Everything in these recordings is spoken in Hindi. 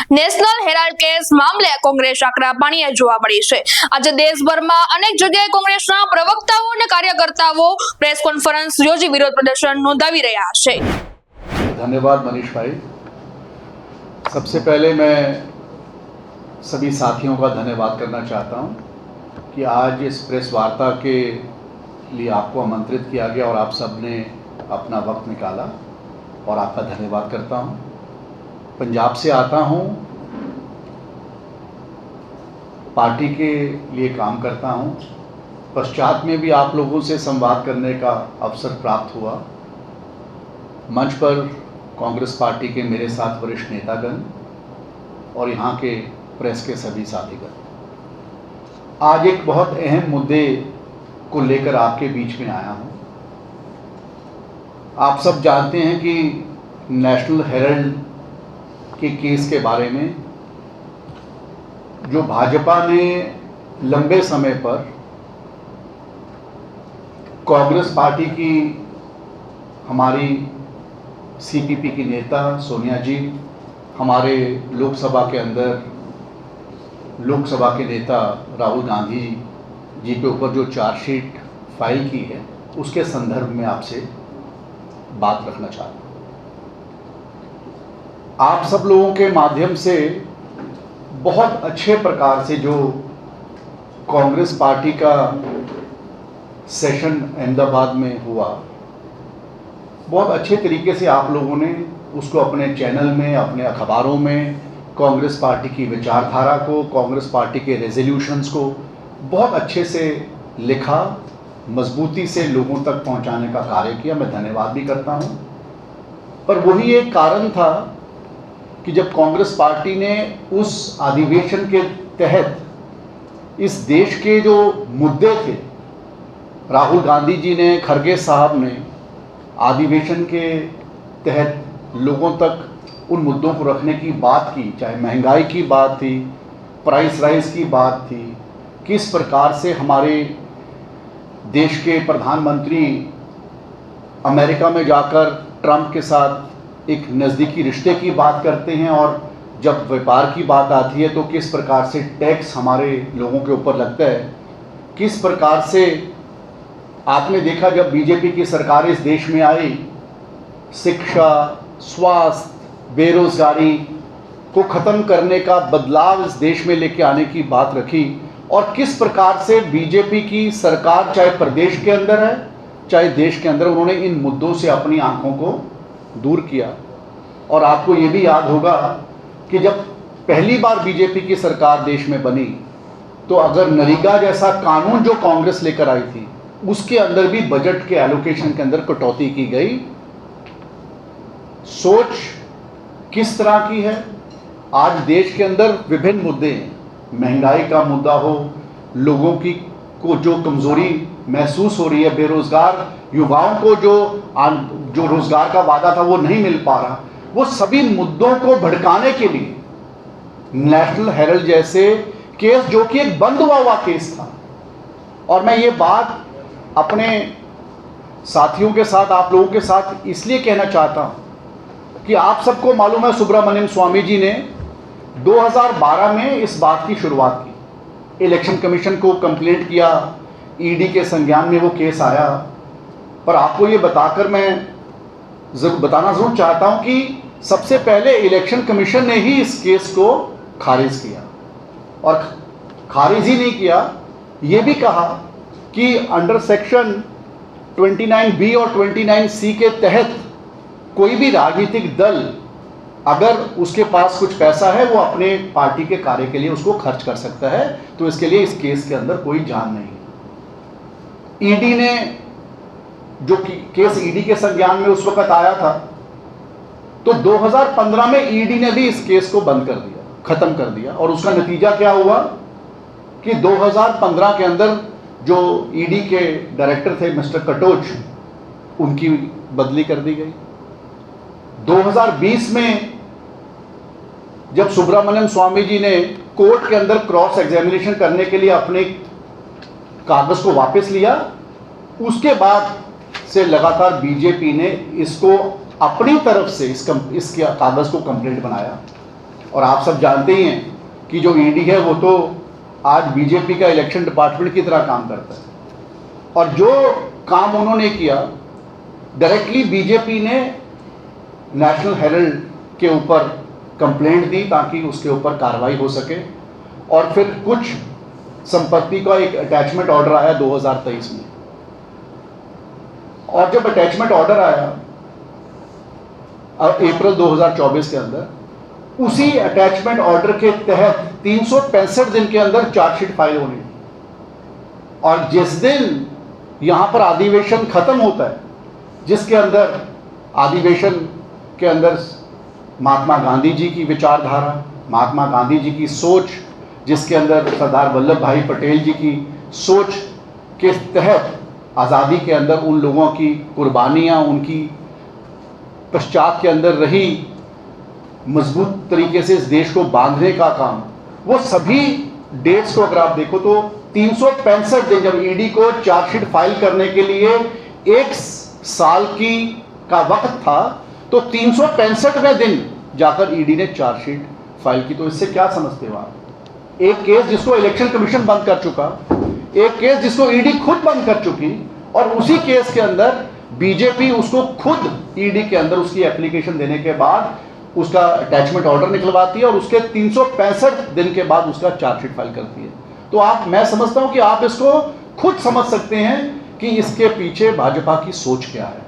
નેશનલ હેરાલ્ડ કેસ મામલે કોંગ્રેસ આકરા પાણીએ જોવા મળી છે। આજે દેશભરમાં અનેક જગ્યાએ કોંગ્રેસના પ્રવક્તાઓ અને કાર્યકર્તાઓ પ્રેસ કોન્ફરન્સ યોજી વિરોધ પ્રદર્શન નોંધાવી રહ્યા છે। धन्यवाद मनीष भाई। सबसे पहले मैं सभी साथियों का धन्यवाद करना चाहता हूं कि आज इस प्रेस वार्ता के लिए आपको आमंत्रित किया गया और आप सबने अपना वक्त निकाला और आपका धन्यवाद करता हूं। पंजाब से आता हूं, पार्टी के लिए काम करता हूं। पश्चात में भी आप लोगों से संवाद करने का अवसर प्राप्त हुआ। मंच पर कांग्रेस पार्टी के मेरे साथ वरिष्ठ नेतागण और यहाँ के प्रेस के सभी साथीगण, आज एक बहुत अहम मुद्दे को लेकर आपके बीच में आया हूँ। आप सब जानते हैं कि नेशनल हेराल्ड के केस के बारे में जो भाजपा ने लंबे समय पर कांग्रेस पार्टी की, हमारी सीपीपी की नेता सोनिया जी, हमारे लोकसभा के अंदर लोकसभा के नेता राहुल गांधी जी के ऊपर जो चार्जशीट फाइल की है, उसके संदर्भ में आपसे बात रखना चाहता हूँ। आप सब लोगों के माध्यम से बहुत अच्छे प्रकार से जो कांग्रेस पार्टी का सेशन अहमदाबाद में हुआ, बहुत अच्छे तरीके से आप लोगों ने उसको अपने चैनल में, अपने अखबारों में कांग्रेस पार्टी की विचारधारा को, कांग्रेस पार्टी के रेजोल्यूशंस को बहुत अच्छे से लिखा, मजबूती से लोगों तक पहुंचाने का कार्य किया। मैं धन्यवाद भी करता हूं। पर वही एक कारण था कि जब कांग्रेस पार्टी ने उस अधिवेशन के तहत इस देश के जो मुद्दे थे, राहुल गांधी जी ने, खरगे साहब ने अधिवेशन के तहत लोगों तक उन मुद्दों को रखने की बात की, चाहे महंगाई की बात थी, प्राइस राइज की बात थी, किस प्रकार से हमारे देश के प्रधानमंत्री अमेरिका में जाकर ट्रंप के साथ एक नज़दीकी रिश्ते की बात करते हैं और जब व्यापार की बात आती है तो किस प्रकार से टैक्स हमारे लोगों के ऊपर लगता है, किस प्रकार से आपने देखा जब बीजेपी की सरकार इस देश में आई, शिक्षा, स्वास्थ्य, बेरोजगारी को ख़त्म करने का बदलाव इस देश में लेके आने की बात रखी और किस प्रकार से बीजेपी की सरकार, चाहे प्रदेश के अंदर है चाहे देश के अंदर, उन्होंने इन मुद्दों से अपनी आंखों को दूर किया। और आपको ये भी याद होगा कि जब पहली बार बीजेपी की सरकार देश में बनी तो अगर नरेगा जैसा कानून जो कांग्रेस लेकर आई थी, उसके अंदर भी बजट के एलोकेशन के अंदर कटौती की गई। सोच किस तरह की है? आज देश के अंदर विभिन्न मुद्दे हैं, महंगाई का मुद्दा हो, लोगों की को जो कमजोरी महसूस हो रही है, बेरोजगार युवाओं को जो रोजगार का वादा था वो नहीं मिल पा रहा, वो सभी मुद्दों को भड़काने के लिए नेशनल हेराल्ड जैसे केस, जो कि एक बंद हुआ केस था, और मैं ये बात अपने साथियों के साथ, आप लोगों के साथ इसलिए कहना चाहता हूं कि आप सबको मालूम है सुब्रमण्यम स्वामी जी ने 2012 में इस बात की शुरुआत की, इलेक्शन कमीशन को कंप्लेंट किया, ईडी के संज्ञान में वो केस आया। पर आपको ये बताकर मैं बताना जरूर चाहता हूं कि सबसे पहले इलेक्शन कमीशन ने ही इस केस को खारिज किया, और खारिज ही नहीं किया, ये भी कहा कि अंडर सेक्शन 29B और 29C के तहत कोई भी राजनीतिक दल अगर उसके पास कुछ पैसा है वो अपने पार्टी के कार्य के लिए उसको खर्च कर सकता है, तो इसके लिए इस केस के अंदर कोई जान नहीं। ईडी ने जो केस ईडी के संज्ञान में उस वक्त आया था, तो 2015 में ईडी ने भी इस केस को बंद कर दिया, खत्म कर दिया, और उसका नतीजा क्या हुआ कि 2015 के अंदर जो ईडी के डायरेक्टर थे मिस्टर कटोच, उनकी बदली कर दी गई। 2020 में जब सुब्रमण्यम स्वामी जी ने कोर्ट के अंदर क्रॉस एग्जामिनेशन करने के लिए अपने कागज को वापस लिया, उसके बाद से लगातार बीजेपी ने इसको अपनी तरफ से इसके कागज को कंप्लीट बनाया और आप सब जानते ही हैं कि जो ईडी है वो तो आज बीजेपी का इलेक्शन डिपार्टमेंट की तरह काम करता है, और जो काम उन्होंने किया डायरेक्टली बीजेपी ने नेशनल हेराल्ड के ऊपर कंप्लेंट दी ताकि उसके ऊपर कार्रवाई हो सके, और फिर कुछ संपत्ति का एक अटैचमेंट ऑर्डर आया 2023 में, और जब अटैचमेंट ऑर्डर आया अप्रैल 2024 के अंदर, उसी अटैचमेंट ऑर्डर के तहत 365 दिन के अंदर चार्जशीट फाइल होनी थी, और जिस दिन यहां पर अधिवेशन खत्म होता है, जिसके अंदर अधिवेशन के अंदर महात्मा गांधी जी की विचारधारा, महात्मा गांधी जी की सोच, जिसके अंदर सरदार वल्लभ भाई पटेल जी की सोच के तहत आज़ादी के अंदर उन लोगों की कुर्बानियाँ, उनकी पश्चात के अंदर रही मजबूत तरीके से इस देश को बांधने का काम, वो सभी डेट्स को अगर आप देखो तो 365 दिन, जब ईडी को चार्जशीट फाइल करने के लिए 1 साल का वक्त था, तो 365वें दिन जाकर ईडी ने चार्जशीट फाइल की। तो इससे क्या समझते हो आप? एक केस जिसको इलेक्शन कमीशन बंद कर चुका, एक केस जिसको ईडी खुद बंद कर चुकी, और उसी केस के अंदर बीजेपी उसको खुद ईडी के अंदर उसकी एप्लीकेशन देने के बाद उसका अटैचमेंट ऑर्डर निकलवाती है, और उसके 365 दिन के बाद उसका चार्जशीट फाइल करती है। तो मैं समझता हूं कि आप इसको खुद समझ सकते हैं कि इसके पीछे भाजपा की सोच क्या है।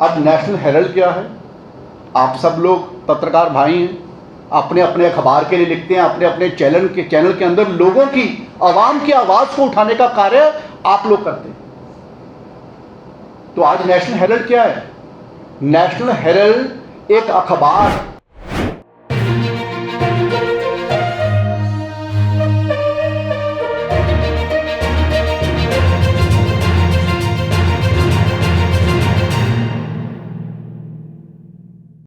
अब नेशनल हेराल्ड क्या है? आप सब लोग पत्रकार भाई हैं, अपने अपने अखबार के लिए लिखते हैं, अपने अपने चैनल के अंदर लोगों की, आवाम की आवाज को उठाने का कार्य आप लोग करते हैं। तो आज नेशनल हेराल्ड क्या है? नेशनल हेराल्ड एक अखबार